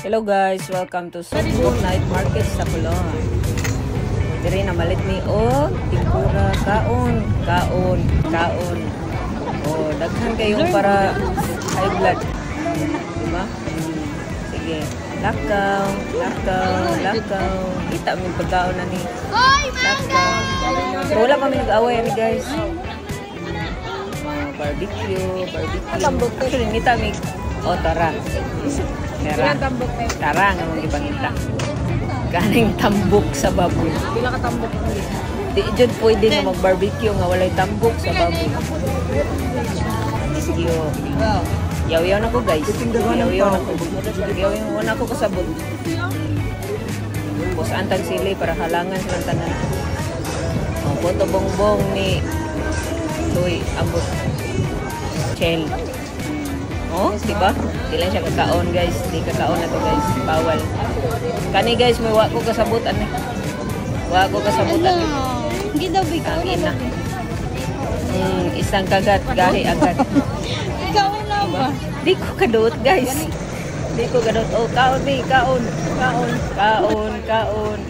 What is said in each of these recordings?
Hello guys, welcome to Sugbo Night Market sa Kulon. Diri na malit mi tempura kaon. Oh, daghan kayong para high blood. Diba? Sige, lakaw. Kita mo yung pagkaon na ni lakaw. So, wala kami nag-away ani guys. Barbecue. Actually, nita mi tara. Tara nga mong ipangita. Galing tambok sa baboy. Pila ka tambok mo? Di jud pwede nga mag-barbecue nga walay tambok sa baboy. Sige. Yaw-yaw na ko guys. Yaw-yaw na ko kasabot. Tapos antag sili para halangan sa tanan. Boto bongbong ni Toy abot. Chel. Oh, diba? Di lang siya kakaon guys. Di kakaon na to guys. Bawal. Kani guys, may wa ko kasabutan eh. Wa ko kasabutan eh. Hindi daw bigay. Ang ina. Isang kagat, gahi agad. Ikaw na ba? Di ko kadot guys. Di ko kadot. Oh, kaon ni, kaon.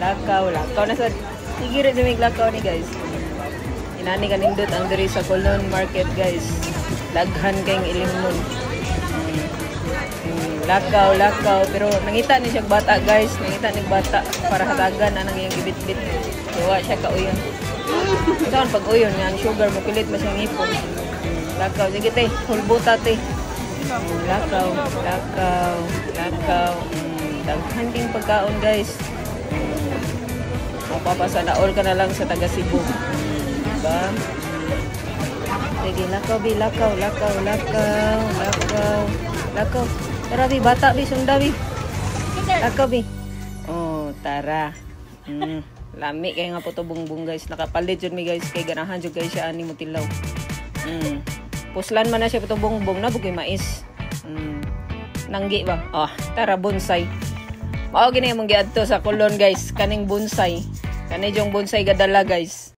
Lakaw na sa tigirit dumig lakaw ni guys. Inani kanindot ang diri sa Kulon Market guys. Daghan kayong ilimnon. Lakaw. Pero nangita ni siya bata guys. Nangita ni bata para hatagan anang iyang gibit-bit. Diwa siya kauyon. Saan pag uyon nga, ang sugar mo pilit mo siyang ipon. Lakaw. Sige te, hulbuta te. Lakaw. Daghan ding pagkaon guys. Mapapasanaol ka na lang sa taga Cebu. Diba? Sige, lakaw. Tara, bi, bata, bi, sunda, bi. Lakaw, bi. Oh, tara. Lami kaya nga po to bungbong, guys. Nakapalit yun, mi, guys. Kaya ganahan yun, guys, siya ani mo tilaw. Puslan man na siya po to bungbong na, bukoy mais. Nanggi ba? Oh, tara, bonsai. Mao gini mong giadto sa Kulon, guys. Kaning bonsai. Kani yung bonsai gadala, guys.